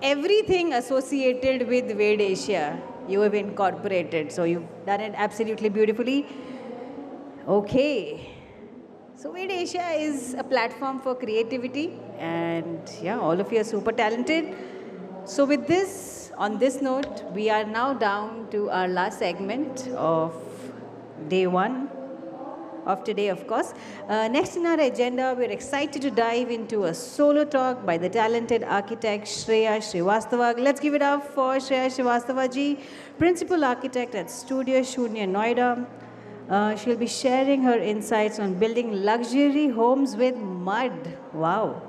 everything associated with Ved Asia, you have incorporated. So you've done it absolutely beautifully. Okay. So Ved Asia is a platform for creativity, and yeah, all of you are super talented. So with this, on this note, we are now down to our last segment of day one of today, of course. Next in our agenda, we're excited to dive into a solo talk by the talented architect Shreya Srivastava. Let's give it up for Shreya Srivastava ji, Principal Architect at Studio Shunya, Noida. She'll be sharing her insights on building luxury homes with mud. Wow.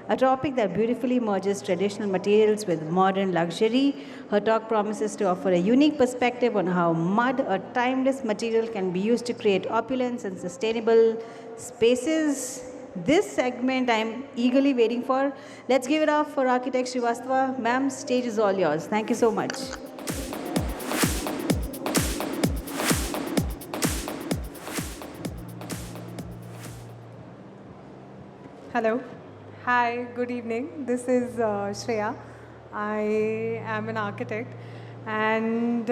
A topic that beautifully merges traditional materials with modern luxury. Her talk promises to offer a unique perspective on how mud, a timeless material, can be used to create opulence and sustainable spaces. This segment I'm eagerly waiting for. Let's give it up for Architect Srivastava. Ma'am, stage is all yours. Thank you so much. Hello. Hi, good evening. This is Shreya. I am an architect and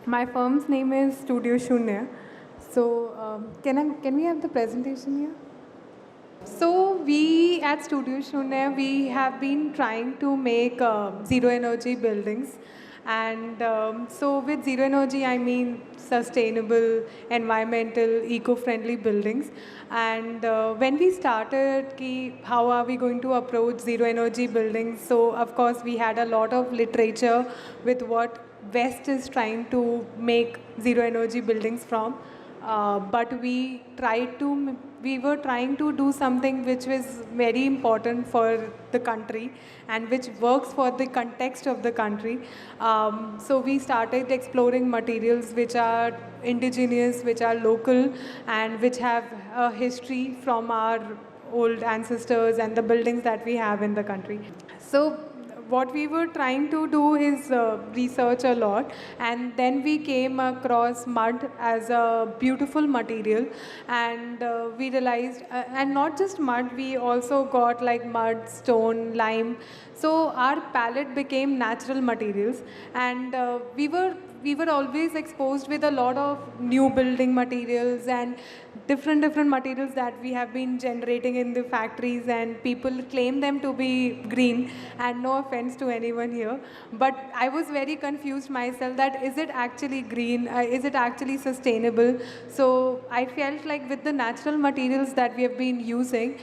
my firm's name is Studio Shunya. So can we have the presentation here? So we at Studio Shunya, we have been trying to make zero energy buildings. And so with zero energy, I mean sustainable, environmental, eco-friendly buildings. And when we started, how are we going to approach zero energy buildings? So of course, we had a lot of literature with what West is trying to make zero energy buildings from. But we were trying to do something which was very important for the country and which works for the context of the country. So we started exploring materials which are indigenous, which are local, and which have a history from our old ancestors and the buildings that we have in the country. So what we were trying to do is research a lot, and then we came across mud as a beautiful material, and we realized and not just mud, we also got like mud, stone, lime. So our palette became natural materials, and we were always exposed with a lot of new building materials and different materials that we have been generating in the factories, and people claim them to be green, and no offense to anyone here, but I was very confused myself that is it actually green, is it actually sustainable? So I felt like with the natural materials that we have been using,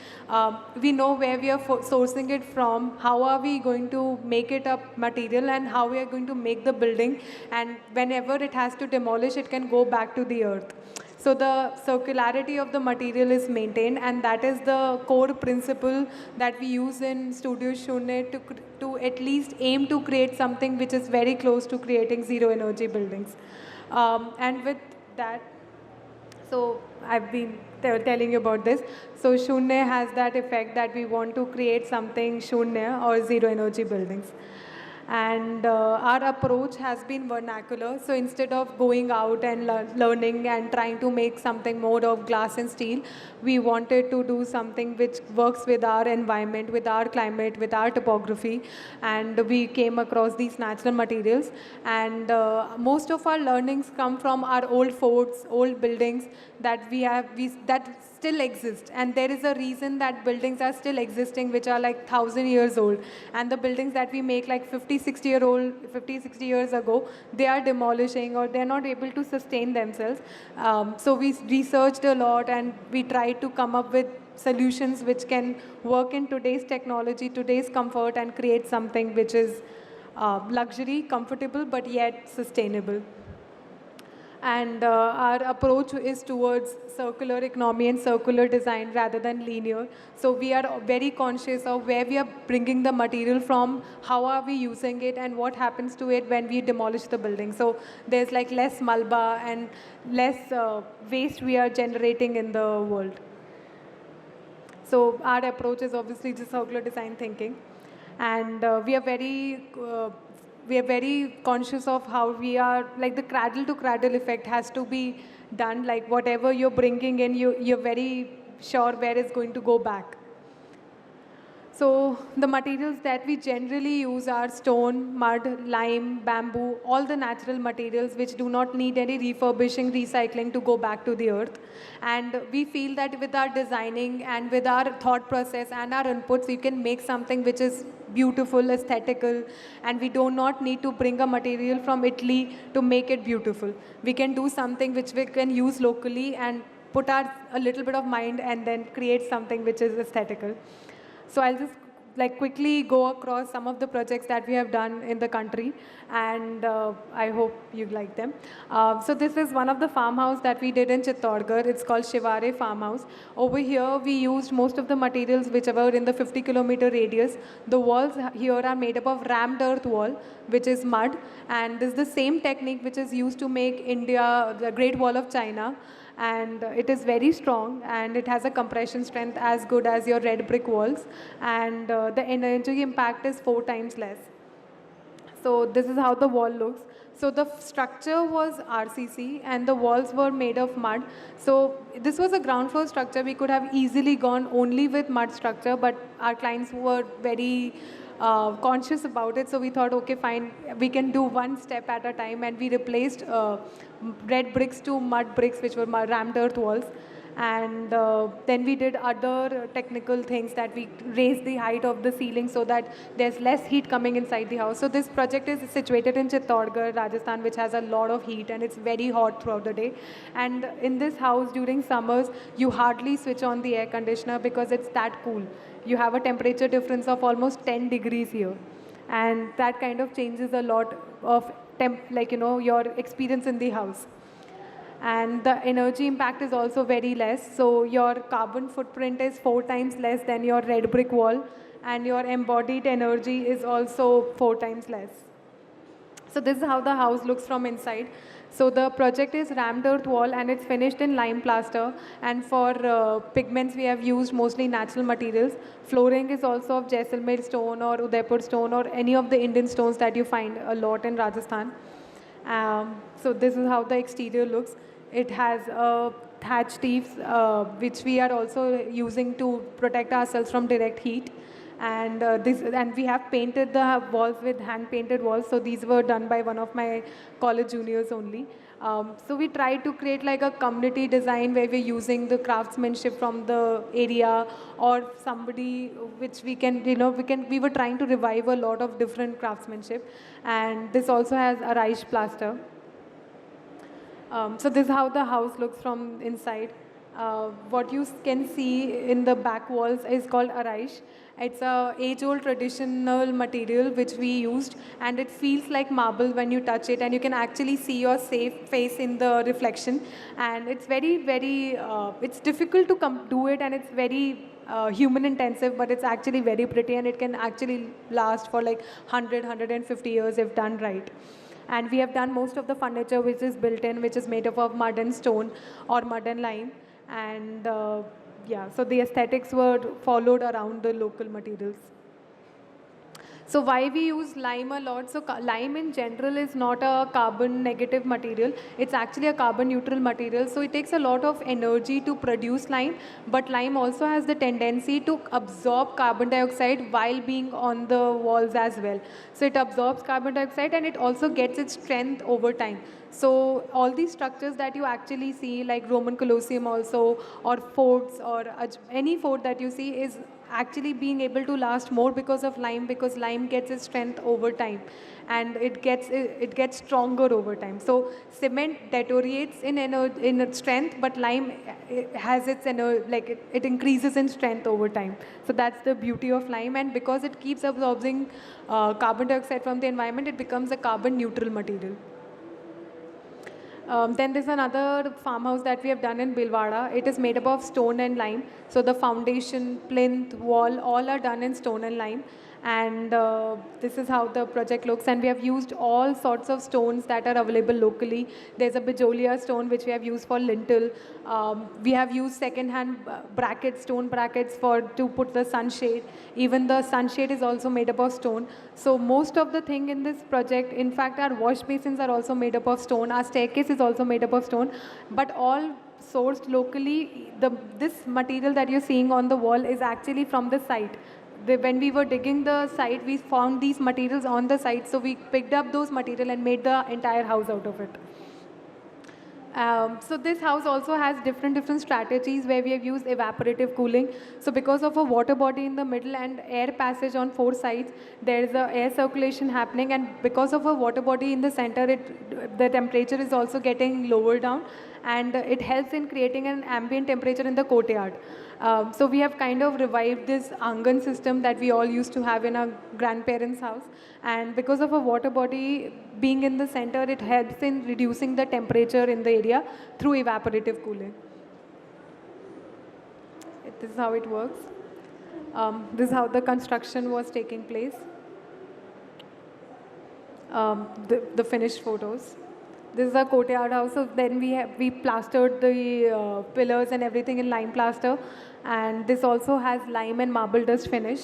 we know where we are sourcing it from, how are we going to make it a material, and how we are going to make the building, and whenever it has to demolish, it can go back to the earth. So the circularity of the material is maintained, and that is the core principle that we use in Studio Shunya to at least aim to create something which is very close to creating zero energy buildings. And with that, so I've been telling you about this. So Shunya has that effect that we want to create something Shunya or zero energy buildings. And our approach has been vernacular. So instead of going out and learning and trying to make something more of glass and steel, we wanted to do something which works with our environment, with our climate, with our topography. And we came across these natural materials. And most of our learnings come from our old forts, old buildings that that still exist, and there is a reason that buildings are still existing which are like 1,000 years old, and the buildings that we make like 50 60 years ago, they are demolishing or they're not able to sustain themselves. So we researched a lot, and we tried to come up with solutions which can work in today's technology, today's comfort, and create something which is luxury, comfortable, but yet sustainable. And our approach is towards circular economy and circular design rather than linear. So we are very conscious of where we are bringing the material from, how are we using it, and what happens to it when we demolish the building. So there's like less malba and less waste we are generating in the world. So our approach is obviously just circular design thinking, and we are very conscious of how we are, like the cradle to cradle effect has to be done, like whatever you're bringing in, you're very sure where it's going to go back. So the materials that we generally use are stone, mud, lime, bamboo, all the natural materials which do not need any refurbishing, recycling to go back to the earth. And we feel that with our designing and with our thought process and our inputs, we can make something which is beautiful, aesthetical, and we do not need to bring a material from Italy to make it beautiful. We can do something which we can use locally and put our a little bit of mind and then create something which is aesthetical. So I'll just like quickly go across some of the projects that we have done in the country, and I hope you like them. So this is one of the farmhouse that we did in Chittorgarh. It's called Shivare Farmhouse. Over here, we used most of the materials which were in the 50-kilometer radius. The walls here are made up of rammed earth wall, which is mud, and this is the same technique which is used to make India, the Great Wall of China, and it is very strong and it has a compression strength as good as your red brick walls, and the energy impact is 4 times less. So this is how the wall looks. So the structure was RCC and the walls were made of mud. So this was a ground floor structure. We could have easily gone only with mud structure, but our clients were very conscious about it. So we thought, okay, fine, we can do one step at a time, and we replaced red bricks to mud bricks, which were rammed earth walls. And then we did other technical things, that we raised the height of the ceiling so that there's less heat coming inside the house. So this project is situated in Chittorgarh, Rajasthan, which has a lot of heat and it's very hot throughout the day. And in this house during summers, you hardly switch on the air conditioner because it's that cool. You have a temperature difference of almost 10 degrees here. And that kind of changes a lot of your experience in the house. And the energy impact is also very less. So your carbon footprint is 4 times less than your red brick wall, and your embodied energy is also 4 times less. So this is how the house looks from inside. So the project is rammed earth wall and it's finished in lime plaster. And for pigments, we have used mostly natural materials. Flooring is also of Jaisalmer stone or Udaipur stone or any of the Indian stones that you find a lot in Rajasthan. So this is how the exterior looks. It has thatched eaves, which we are also using to protect ourselves from direct heat. And we have painted the walls with hand painted walls. So these were done by one of my college juniors only. So we try to create like a community design where we're using the craftsmanship from the area or somebody which we were trying to revive a lot of different craftsmanship. And this also has Araish plaster. So this is how the house looks from inside. What you can see in the back walls is called Araish. It's a age-old traditional material which we used, and it feels like marble when you touch it, and you can actually see your face in the reflection. And it's very, very, it's difficult to do it, and it's very human intensive, but it's actually very pretty, and it can actually last for like 100, 150 years if done right. And we have done most of the furniture which is built in, which is made up of mud and stone or mud and lime. And yeah, so the aesthetics were followed around the local materials. So why we use lime a lot? So lime in general is not a carbon negative material. It's actually a carbon neutral material. So it takes a lot of energy to produce lime, but lime also has the tendency to absorb carbon dioxide while being on the walls as well. So it absorbs carbon dioxide and it also gets its strength over time. So all these structures that you actually see, like Roman Colosseum also, or forts, or any fort that you see, is actually being able to last more because of lime, because lime gets its strength over time and it gets stronger over time. So cement deteriorates in its strength, but lime has its it increases in strength over time. So that's the beauty of lime, and because it keeps absorbing carbon dioxide from the environment, it becomes a carbon neutral material. Then there's another farmhouse that we have done in Bhilwara. It is made up of stone and lime. So the foundation, plinth, wall, all are done in stone and lime. And this is how the project looks. And we have used all sorts of stones that are available locally. There's a Bijolia stone which we have used for lintel. We have used second-hand brackets, stone brackets to put the sunshade. Even the sunshade is also made up of stone. So most of the thing in this project, in fact, our wash basins are also made up of stone. Our staircase is also made up of stone. But all sourced locally. This material that you're seeing on the wall is actually from the site. when we were digging the site, we found these materials on the site, so we picked up those material and made the entire house out of it. So this house also has different strategies where we have used evaporative cooling. So because of a water body in the middle and air passage on 4 sides, there is a air circulation happening, and because of a water body in the center, the temperature is also getting lower down, and it helps in creating an ambient temperature in the courtyard. So we have kind of revived this angan system that we all used to have in our grandparents' house, and because of a water body being in the center, it helps in reducing the temperature in the area through evaporative cooling. This is how it works. This is how the construction was taking place. The finished photos. This is a courtyard house. So then we plastered the pillars and everything in lime plaster, and this also has lime and marble dust finish.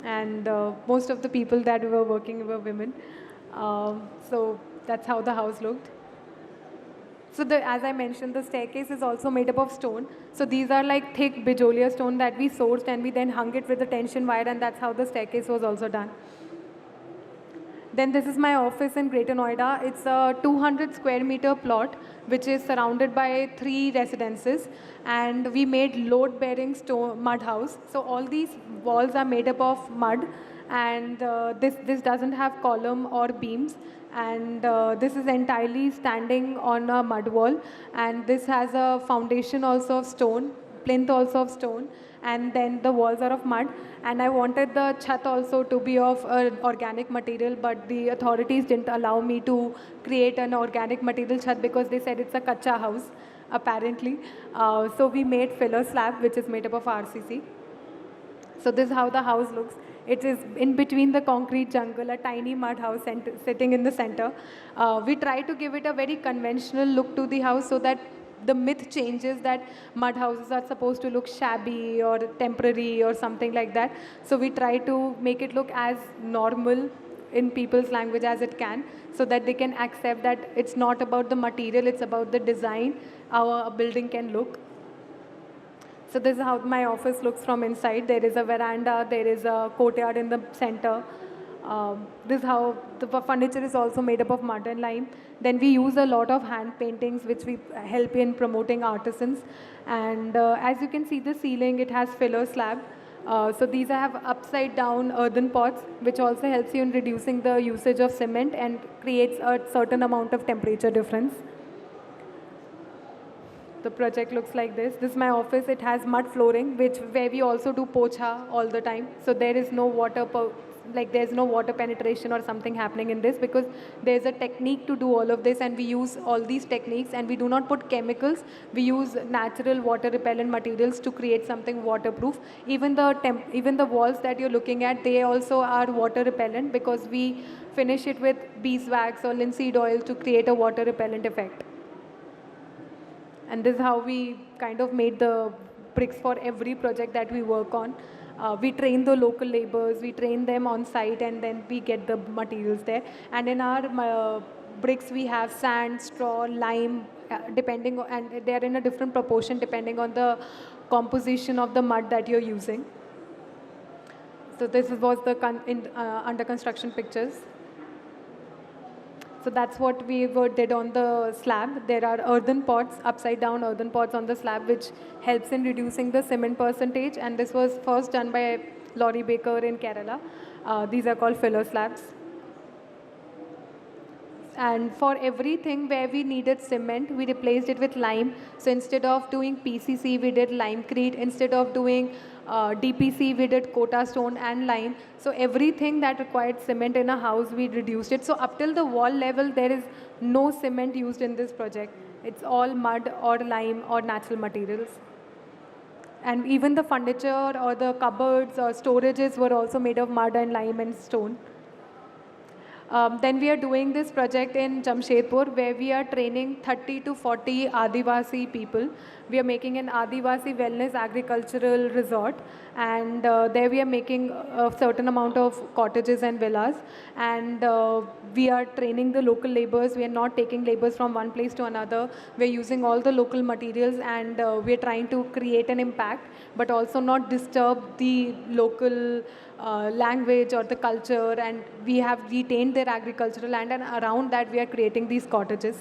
And most of the people that were working were women. So that's how the house looked. So as I mentioned, the staircase is also made up of stone. So these are like thick bijolia stone that we sourced, and we then hung it with the tension wire, and that's how the staircase was also done. Then this is my office in Greater Noida. It's a 200 square meter plot, which is surrounded by 3 residences. And we made load-bearing mud house. So all these walls are made up of mud. And this doesn't have column or beams. And this is entirely standing on a mud wall. And this has a foundation also of stone, plinth also of stone, and then the walls are of mud. And I wanted the chat also to be of organic material, but the authorities didn't allow me to create an organic material chat because they said it's a kacha house, apparently. So we made filler slab, which is made up of RCC. So this is how the house looks. It is in between the concrete jungle, a tiny mud house sitting in the center. We try to give it a very conventional look to the house so that the myth changes that mud houses are supposed to look shabby or temporary or something like that. So we try to make it look as normal in people's language as it can, so that they can accept that it's not about the material, it's about the design, how a building can look. So this is how my office looks from inside. There is a veranda, there is a courtyard in the center. This is how the furniture is also made up of mud and lime. Then we use a lot of hand paintings, which we help in promoting artisans. And as you can see, the ceiling, it has filler slab. So these have upside down earthen pots, which also helps you in reducing the usage of cement and creates a certain amount of temperature difference. The project looks like this. This is my office. It has mud flooring, where we also do pocha all the time. So there is no water, there's no water penetration or something happening in this, because there's a technique to do all of this, and we use all these techniques, and we do not put chemicals. We use natural water repellent materials to create something waterproof. Even the walls that you're looking at, they also are water repellent, because we finish it with beeswax or linseed oil to create a water repellent effect. And this is how we kind of made the bricks for every project that we work on. We train the local laborers, we train them on site, and then we get the materials there. And in our bricks, we have sand, straw, lime, and they're in a different proportion depending on the composition of the mud that you're using. So this was the under construction pictures. So that's what we did on the slab. There are earthen pots, upside down earthen pots on the slab, which helps in reducing the cement percentage. And this was first done by Laurie Baker in Kerala. These are called filler slabs. And for everything where we needed cement, we replaced it with lime. So instead of doing PCC, we did limecrete. Instead of doing DPC, we did Kota stone and lime. So everything that required cement in a house, we reduced it. So up till the wall level, there is no cement used in this project. It's all mud or lime or natural materials. And even the furniture or the cupboards or storages were also made of mud and lime and stone. Then we are doing this project in Jamshedpur, where we are training 30 to 40 Adivasi people, we are making an Adivasi Wellness Agricultural Resort, and there we are making a certain amount of cottages and villas, and we are training the local laborers. We are not taking laborers from one place to another. We are using all the local materials, and we are trying to create an impact, but also not disturb the local language or the culture, and we have retained their agricultural land, and around that we are creating these cottages.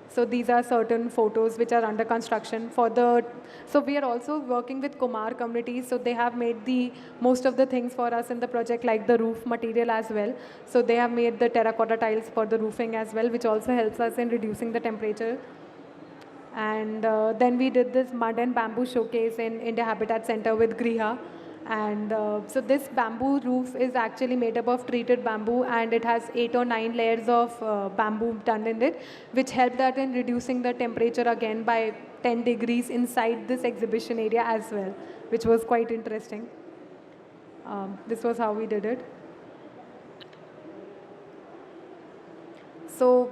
So these are certain photos which are under construction for the. So we are also working with Kumar communities. So they have made the most of the things for us in the project, like the roof material as well. So they have made the terracotta tiles for the roofing as well, which also helps us in reducing the temperature. And then we did this mud and bamboo showcase in India Habitat Center with Griha. And so this bamboo roof is actually made up of treated bamboo, and it has 8 or 9 layers of bamboo done in it, which helped that in reducing the temperature again by 10 degrees inside this exhibition area as well, which was quite interesting. This was how we did it. So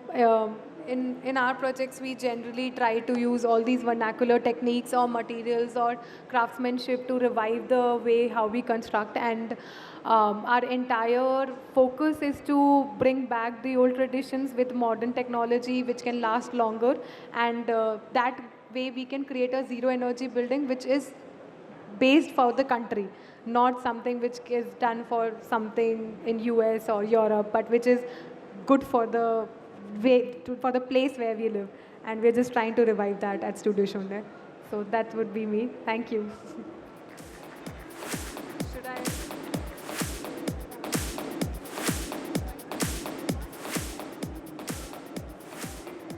in our projects, we generally try to use all these vernacular techniques or materials or craftsmanship to revive the way how we construct, and our entire focus is to bring back the old traditions with modern technology which can last longer, and that way we can create a zero energy building which is based for the country, not something which is done for something in US or Europe, but which is good for the for the place where we live, and we're just trying to revive that at Studio Shonde. So that would be me. Thank you. Should I?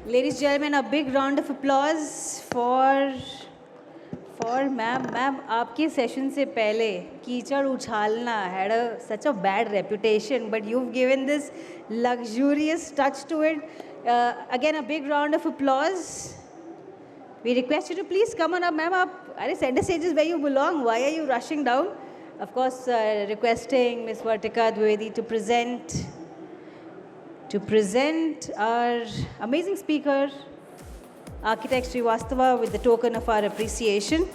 Ladies and gentlemen, a big round of applause for ma'am. Ma'am, आपके session से पहले कीचड़ उछालना had such a bad reputation, but you've given this luxurious touch to it. Again, a big round of applause. We request you to please come on up, ma'am. Are center stage is where you belong. Why are you rushing down? Of course, requesting Ms. Vartika Dwivedi to present our amazing speaker, Architect Srivastava, with the token of our appreciation.